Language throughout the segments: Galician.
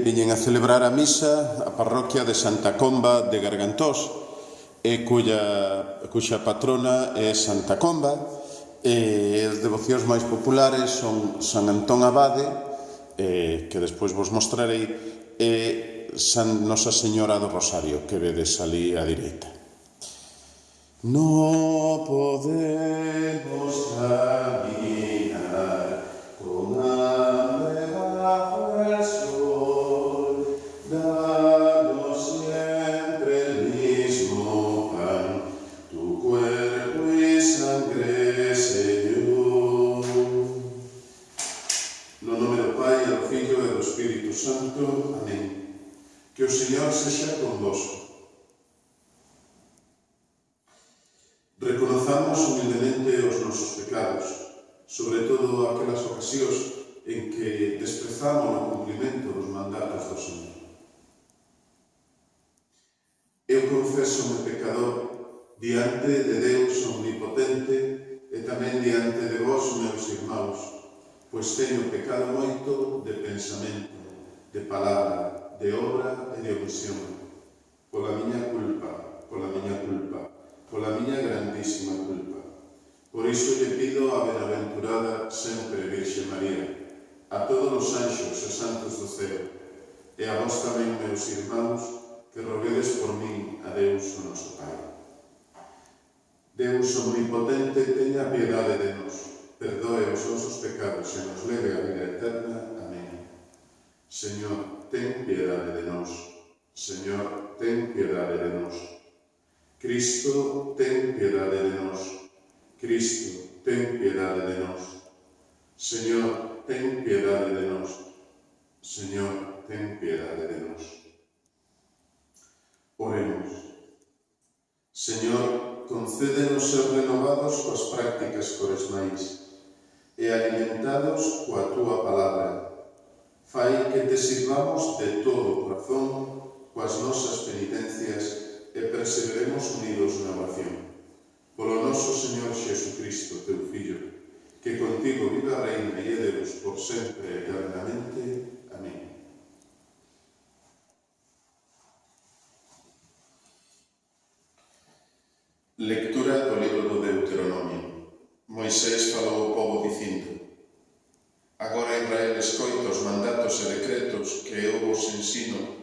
viñen a celebrar a misa a parroquia de Santa Comba de Gargantós, cuxa patrona é Santa Comba, e as devocións máis populares son San Antón Abade, que despois vos mostrarei, e Nosa Señora do Rosario, que vedes ali á direita. No podemos caminar con hambre bajo el sol, danos siempre el mismo pan, tu cuerpo y sangre, Señor. No nome do Pai, do Filho e do Espírito Santo. Amén. Que o Señor sexa convosco. Reconozamos humildemente os nosos pecados, sobre todo aquelas ocasións en que desprezamos o cumprimento dos mandatos do Señor. Eu confeso-me pecador diante de Deus omnipotente e tamén diante de vós, meus irmãos, pois teño pecado moito de pensamento, de palabra, de obra e de omisión, pola miña culpa, pola miña grandísima culpa. Por iso lle pido a benaventurada sempre Virxe María, a todos os anxos e santos do ceo, e a vos tamén, meus irmãos, que roguedes por min a Deus o noso Pai. Deus omnipotente, teña piedade de nós, perdoe os nosos pecados e nos leve a vida eterna. Amén. Señor, ten piedade de nós. Señor, ten piedade de nós. Cristo, ten piedade de nós. Cristo, ten piedade de nós. Señor, ten piedade de nós. Señor, ten piedade de nós. Oremos. Señor, concédenos ser renovados coas prácticas coresmais e alimentados coa Túa palabra. Fai que te sirvamos de todo o corazón coas nosas penitencias e perseveremos unidos na oración. Polo noso Señor Xesucristo, teu Fillo, que contigo vive a reina e é Deus por sempre e eternamente. Amén. Lectura do libro do Deuteronomio. Moisés falou ao povo dicindo: Agora, Israel, escoita os mandatos e decretos que eu vos ensino,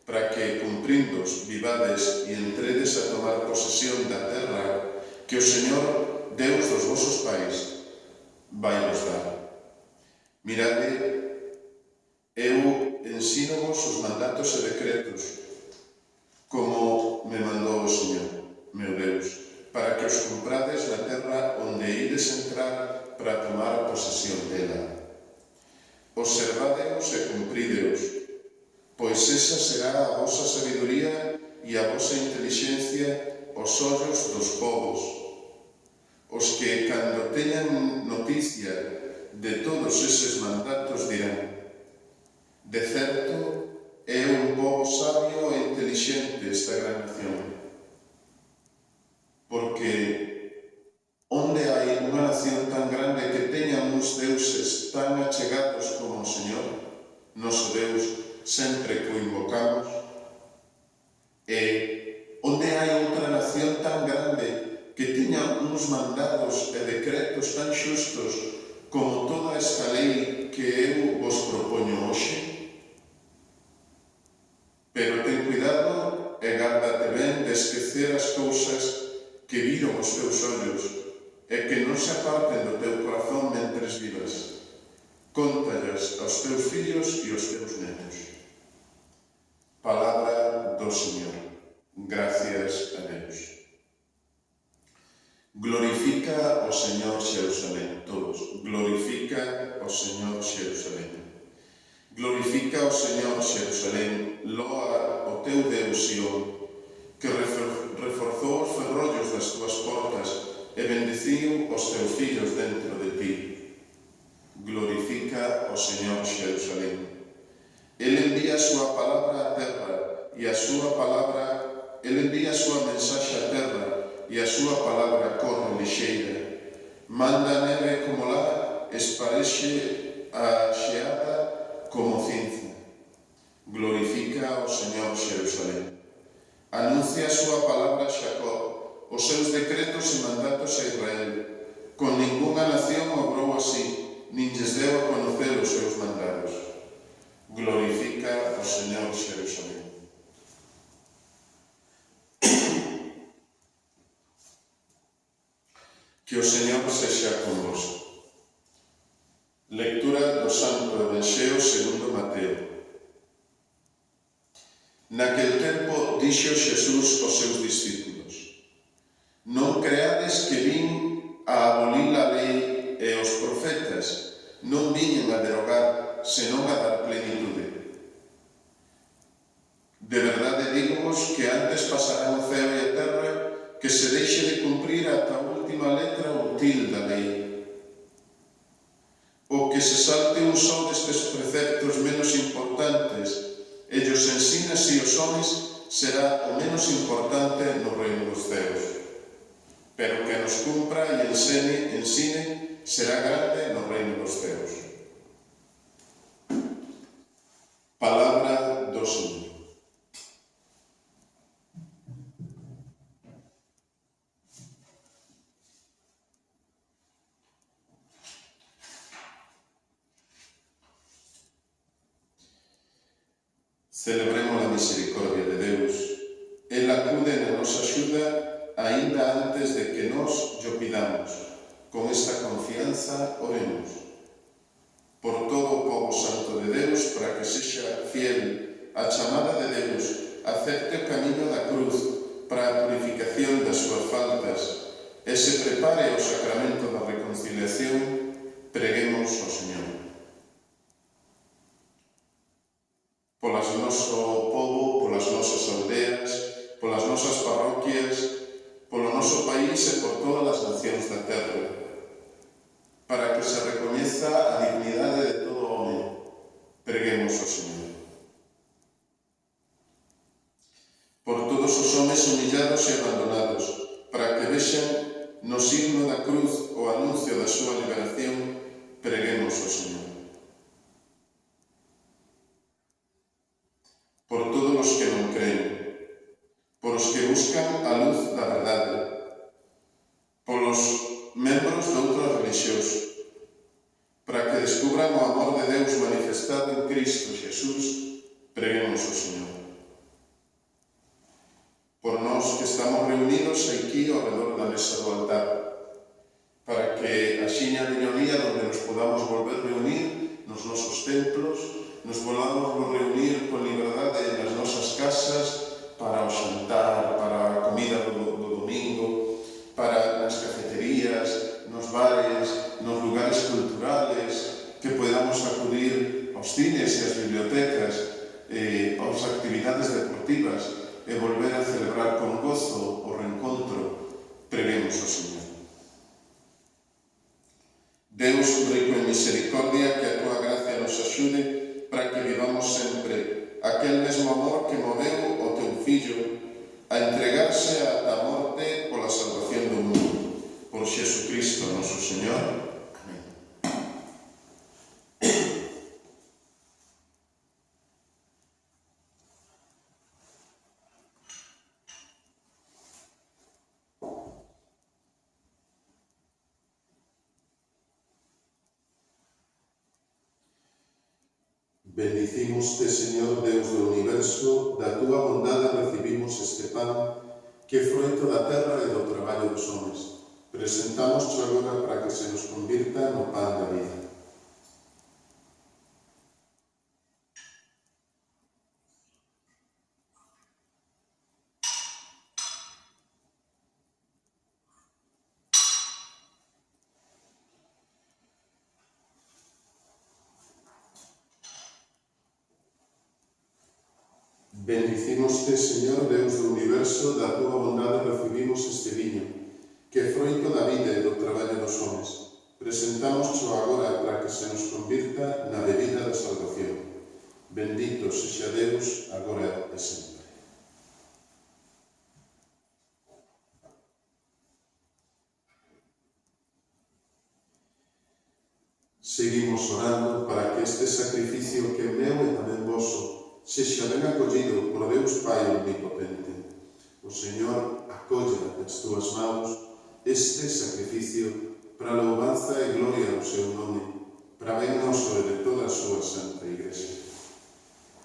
para que, cumprindos, vivades e entredes a tomar posesión da terra que o Señor, Deus dos vosos pais, vai vos dar. Mirade, eu ensino-vos os mandatos e decretos, como me mandou o Señor, meu Deus, para que os cumprades na terra onde ides entrar para tomar posesión dela. Observade-os e cumprídeos, pois esa será a vosa sabiduría e a vosa inteligencia os ollos dos povos, os que, cando teñan noticia de todos eses mandatos, dirán: de certo, é un povo sabio e intelixente esta gran nación. Porque onde hai unha nación tan grande que teña uns deuses tan achegados como o Señor, noso Deus, sempre que o invocamos? E onde hai outra nación tan grande que teña uns mandados e decretos tan xustos como toda esta lei que eu vos propoño hoxe? Pero ten cuidado e gárdate ben de esquecer as cousas que viron os teus ollos e que non se aparten do teu corazón mentres vivas. Cóntallas aos teus fillos e aos teus netos. Palabra do Señor. Gracias a Deus. Glorifica o Señor Xerusalén. Todos. Glorifica o Señor Xerusalén. Glorifica o Señor Xerusalén. Loa o teu Deus Sion, que reforzou os ferrollos das tuas portas e bendiciu os teus fillos dentro de ti. Glorifica o Señor Xerusalén. Ele envía a súa palabra á terra e a súa palabra, ele envía a súa mensaxe á terra e a súa palabra corre lixeira. Manda a neve como lá, esparexe a xeada como cinza. glorifica o Señor Xerusalén. Anuncia a súa palabra a Xacob, os seus decretos e mandatos a Israel. Con ningunha nación obrou así, nin lles deu a conocer os seus mandados. Glorifica o Señor Xerusalén. Que o Señor sexa convosco. Lectura do Santo Evanxeo segundo Mateo. Naquel tempo dixo Xesús aos seus discípulos: Non creades que vin a abolir a lei e os profetas, non viñen a derogar, senón a dar plenitude. De verdade digo-vos que antes pasarán o ceo e a terra que se deixe de cumprir ata a última letra ou til da lei. O que se salte un só destes preceptos menos importantes e llos ensina así os homes será o menos importante no reino dos ceos. Pero que nos cumpra e ensine será grande no reino dos ceos. Palabra do Señor. Celebremos a misericordia de Deus. El acude na nosa axuda aínda antes de que nos llo pidamos. Con esta confianza oremos. Por todo o povo santo de Deus, para que sexa fiel a chamada de Deus, acepte o camiño da cruz para a purificación das súas faltas e se prepare ao sacramento da reconciliación, preguemos ao Señor. Polas noso povo, polas nosas aldeas, polas nosas parroquias, polo noso país e por todas as nacións da terra, para que se recoñeza a dignidade de todo home, preguemos ao Señor. Por todos os homes humillados e abandonados, para que vexan no signo da cruz o anuncio da súa liberación, preguemos ao Señor. Por todos os que non creen, por os que buscan a luz da verdade, polos membros de outras religións, para que descubran o amor de Deus manifestado en Cristo Xesús, preguemos ao Señor. Por nós que estamos reunidos aquí ao redor da mesa do altar, para que a xiña de Ñonía donde nos podamos volver reunir nos nosos templos, nos volamos reunir con liberdade nas nosas casas para o xantar, para a comida do domingo, para nas cafeterías, nos bares, nos lugares culturales, que podamos acudir aos cines e ás bibliotecas, ás actividades deportivas e volver a celebrar con gozo o reencontro, preguemos ao Señor. Deus, rico en misericordia, que a tua gracia nos axude para que vivamos sempre aquel mesmo amor que moveu o teu Fillo a entregarse ata a morte pola salvación do mundo. Por Xesucristo noso Señor. Amén. Bendicimos-te, Señor Deus do universo, da túa bondade recibimos este pan, que é froito da terra e do traballo dos homes. Presentamos-te agora para que se nos convirta no pan da vida. Bendicimos-te, Señor Deus do universo, da túa bondade recibimos este viño, que é froito da vida e do traballo dos homes. Presentamos-te agora para que se nos convirta na bebida da salvación. Bendito sexa Deus, agora e sempre. Seguimos orando para que este sacrificio que é meu e tamén voso sexa ben acollido por Deus Pai omnipotente. O Señor acolla das túas mãos este sacrificio para a louvanza e gloria do seu nome, para ben noso e de toda a súa Santa Igrexa.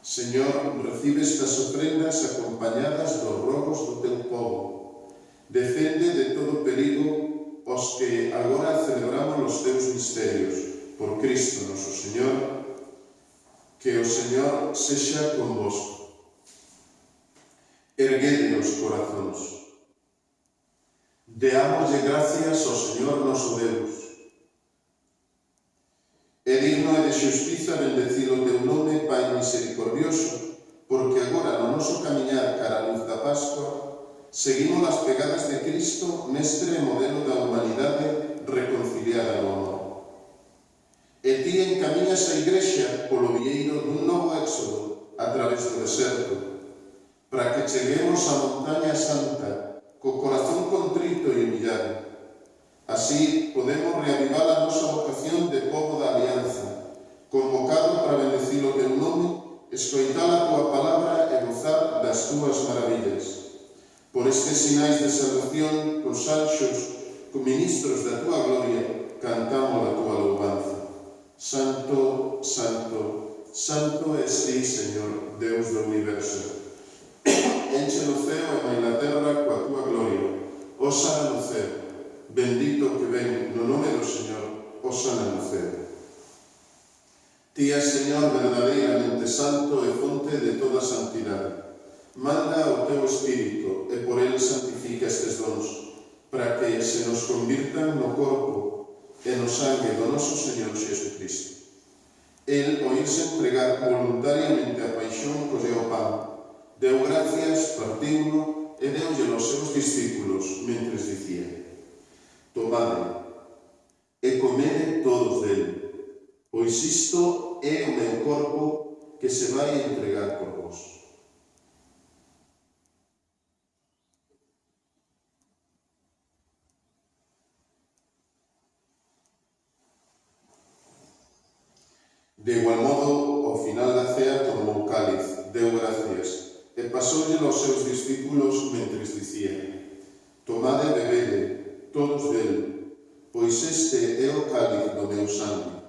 Señor, recibe estas ofrendas acompañadas dos rogos do teu povo. Defende de todo perigo os que agora celebramos os teus misterios. Por Cristo noso Señor, que o Señor sexa convosco. Erguede os corazóns. Deámoslle gracias ao Señor noso Deus. É digno e de xustiza bendecir o teu nome, Pai misericordioso, porque agora no noso camiñar cara a luz da Pascua seguimos as pegadas de Cristo, mestre e modelo da humanidade reconciliada no amor. E ti encamiñas a Igrexa polo vieiro dun novo éxodo a través do deserto, para que cheguemos á montaña santa co corazón contrito e humillado. Así podemos reavivar a nosa vocación de povo da alianza, convocado para bendecir o teu nome, escoitar a tua palabra e gozar das túas maravillas. Por estes sinais de salvación, cos anxos, co ministros da tua gloria, cantamos a tua louvanza. Santo, Santo, Santo es ti, Señor, Deus do universo. Enche o ceo e mai na terra coa tua gloria. Ósana no ceo. Bendito que ven no nome do Señor, ósana no ceo. Ti és, Señor, verdadeiramente santo e fonte de toda santidade. Manda o teu Espírito e por ele santifica estes dons, para que se nos convirtan no corpo e no sangue do noso Señor Xesucristo. El, ao irse entregar voluntariamente a paixón, colleu o pan, deu gracias, partiu-no e deulle aos seus discípulos, mentres dicía: tomade e comede todos dele, pois isto é o meu corpo que se vai entregar por vos. De igual modo, ao final da cea tomou o cáliz, deu gracias, e pasoulle aos seus discípulos mentres dicía: tomade e bebede, todos dele, pois este é o cáliz do meu sangue,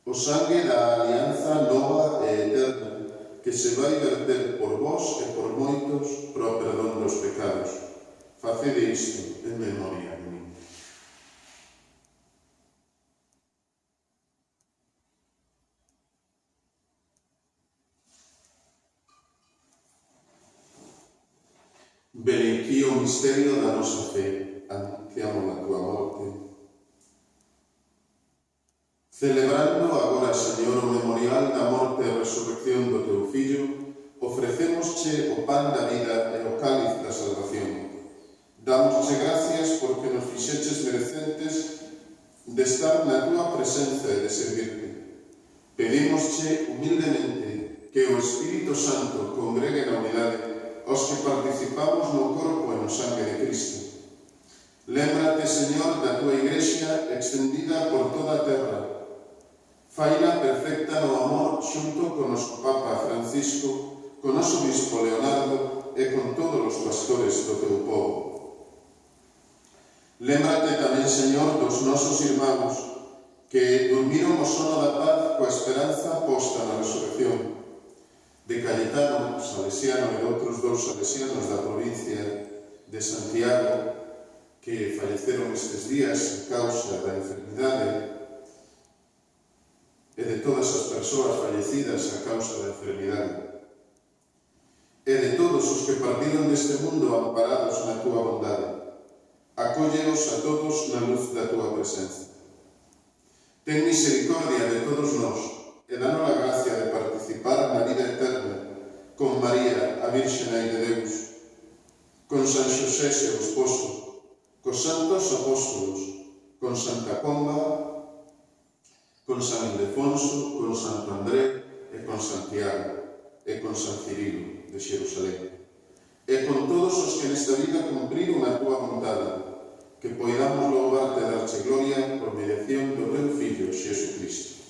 o sangue da alianza nova e eterna, que se vai verter por vós e por moitos para o perdón dos pecados. Facede isto en memoria de mí. Beneiquí o misterio da nosa fe, anunciamos a tua morte. Celebrando agora, Señor, o memorial da morte e resurrección do teu Fillo, ofrecémosche o pan da vida e o cáliz da salvación. Dámosche gracias porque nos fixeches merecentes de estar na tua presenza e de servirte. Pedímosche humildemente que o Espírito Santo congregue na unidade os que participamos no corpo e no sangue de Cristo. Lémbrate, Señor, da tua Igrexa extendida por toda a terra. Faina perfecta no amor xunto con noso Papa Francisco, con noso Bispo Leonardo e con todos os pastores do teu povo. Lémbrate tamén, Señor, dos nosos irmãos que durmiron o sono da paz coa esperanza posta na resurrección, de Cayetano, salesiano, e outros dous salesianos da provincia de Santiago que falleceron estes días a causa da enfermidade, e de todas as persoas fallecidas a causa da enfermidade, e de todos os que partiron deste mundo amparados na tua bondade. Acólleos a todos na luz da tua presenza. Ten misericordia de todos nós e danos a gracia de participar na vida eterna con María, a Virxe Nai de Deus, con San Xosé, seu esposo, cos santos apóstolos, con Santa Comba, con San Ildefonso, con Santo André e con Santiago, e con San Cirilo de Xerusalén, e con todos os que nesta vida cumpriron a tua vontade, que poidamos louvarte e darche gloria por mediación do teu Fillo, Xesucristo.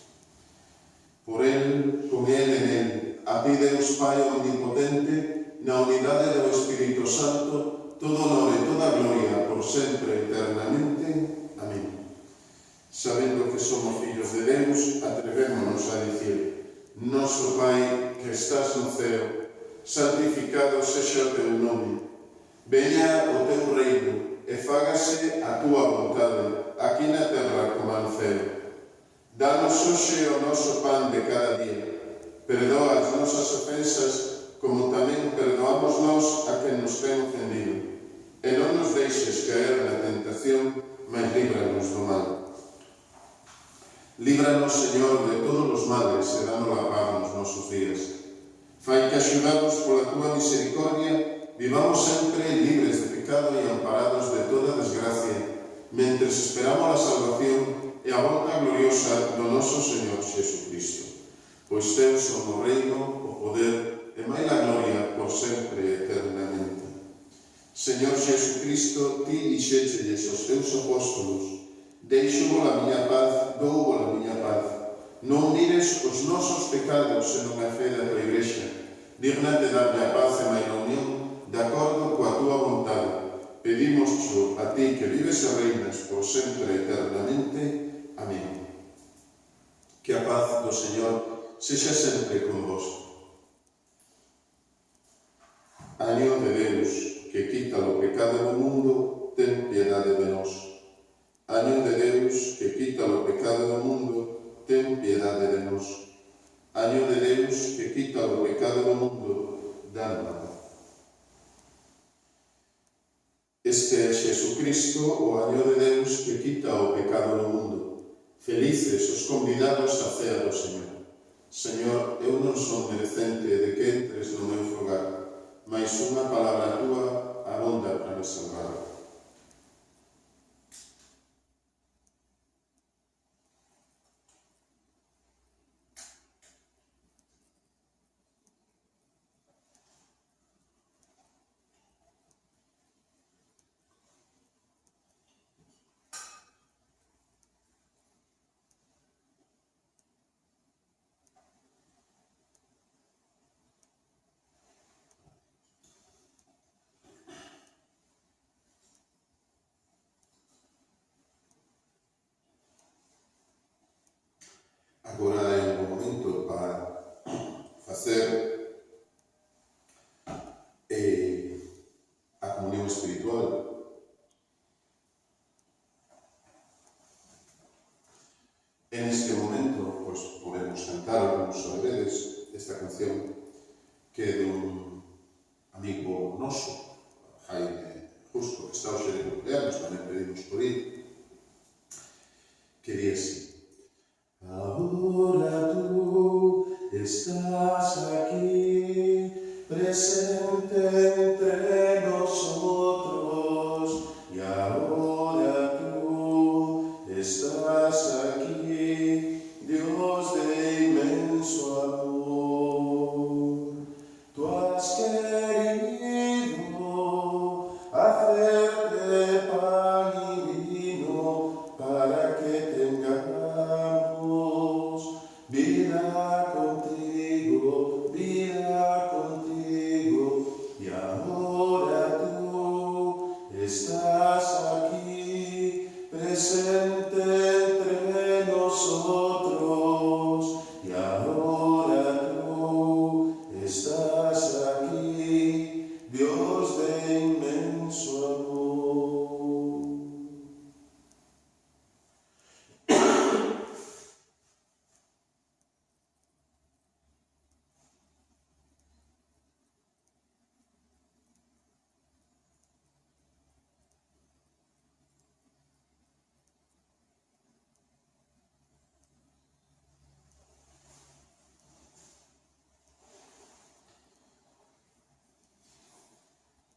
Por el, con el en el, A ti, Deus Pai omnipotente, na unidade do Espírito Santo, todo honor e toda gloria por sempre eternamente. Amén. Sabendo que somos fillos de Deus, atrevémonos a dicir: Noso Pai, que estás no ceo, santificado sexa o teu nome. Veña o teu reino e fágase a túa vontade, aquí na terra como no ceo. Danos hoxe o noso pan de cada día. Perdoa as nosas ofensas, como tamén perdoamos nós a quen nos ten ofendido. E non nos deixes caer na tentación, mas líbranos do mal. Líbranos, Señor, de todos os males e danos a paz nos nosos días. Fai que, axudados pola túa misericordia, vivamos sempre libres de pecado e amparados de toda desgracia, mentres esperamos a salvación e a volta gloriosa do noso Señor Xesucristo. Pois teu son o reino, o poder e máis a gloria por sempre eternamente. Señor Xesucristo, ti dixéchelles aos teus apóstolos: Deixo-vos a miña paz, dou-vos a miña paz. Non mires os nosos pecados senón a fe da tua Igrexa. Dígnate darlle a paz e máis a unión, de acordo coa tua vontade. Pedimos-xo a ti que vives e reinas por sempre eternamente. Amén. Que a paz do Señor sexa sempre con vos. Año de Deus, que quita o pecado do mundo, ten piedade de nós. Año de Deus, que quita o pecado do mundo, ten piedade de nós. Año de Deus, que quita o pecado do mundo, danos a paz. Este é Xesucristo, o año de Deus, que quita o pecado do mundo. Felices os convidados á cea do Señor. Señor, eu non son merecente de que entres no meu fogar, mais unha palabra túa abonda para me salvar. Agora é o momento para facer a comunión espiritual. En este momento, pues, podemos cantar algunos solevedes esta canción que é de un amigo noso, Jaime Justo, que está hoxe de cumpleaños, tamén pedimos por ir, que di así: Ahora tú estás aquí, presente entre nosotros, y ahora tú estás aquí, Dios de inmenso amor. Tú has querido hacerte pan y vino para que tengamos vida contigo, y ahora tú estás aquí, presente entre nosotros, y ahora tú estás aquí, Dios de inmenso amor.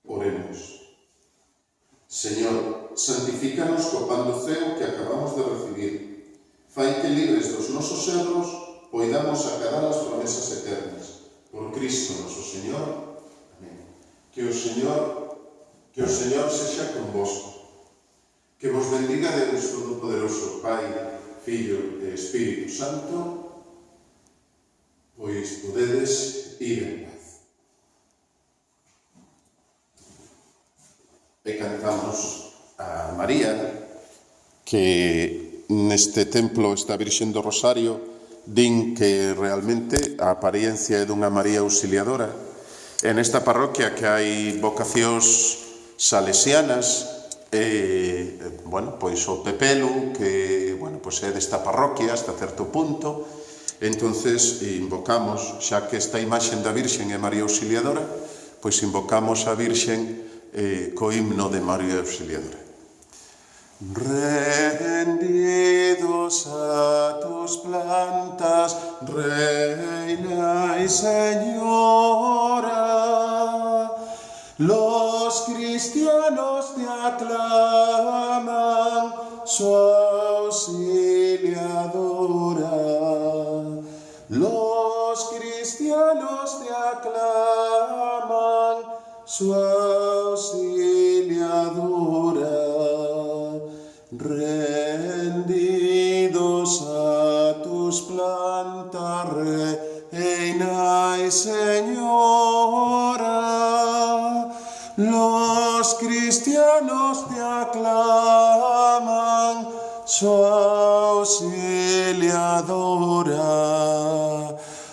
Oremos. Señor, santifícanos co pan do ceo que acabamos de recibir. Fai que libres dos nosos erros poidamos acadar as promesas eternas. Por Cristo noso Señor. Amén. Que o Señor sexa convosco. Que vos bendiga Deus Todopoderoso, Pai, Filho e Espírito Santo. pois podedes ir en paz. E cantamos a María, que neste templo esta Virxen do Rosario din que realmente a apariencia é dunha María auxiliadora. En esta parroquia que hai vocacións salesianas, pois o Pepelu, que é desta parroquia hasta certo punto, entonces invocamos, xa que esta imaxen da Virxen é María Auxiliadora, pois invocamos a Virxen co himno de María Auxiliadora. Rendidos a tus plantas, Reina y Señora, los cristianos te aclaman, su auxiliadora. Los cristianos te aclaman, su auxiliadora. Rendidos a tus plantas, Reina y Señora, los cristianos te aclaman, su auxiliadora.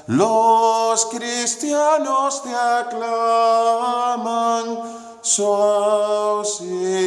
Los cristianos te aclaman, su auxiliadora.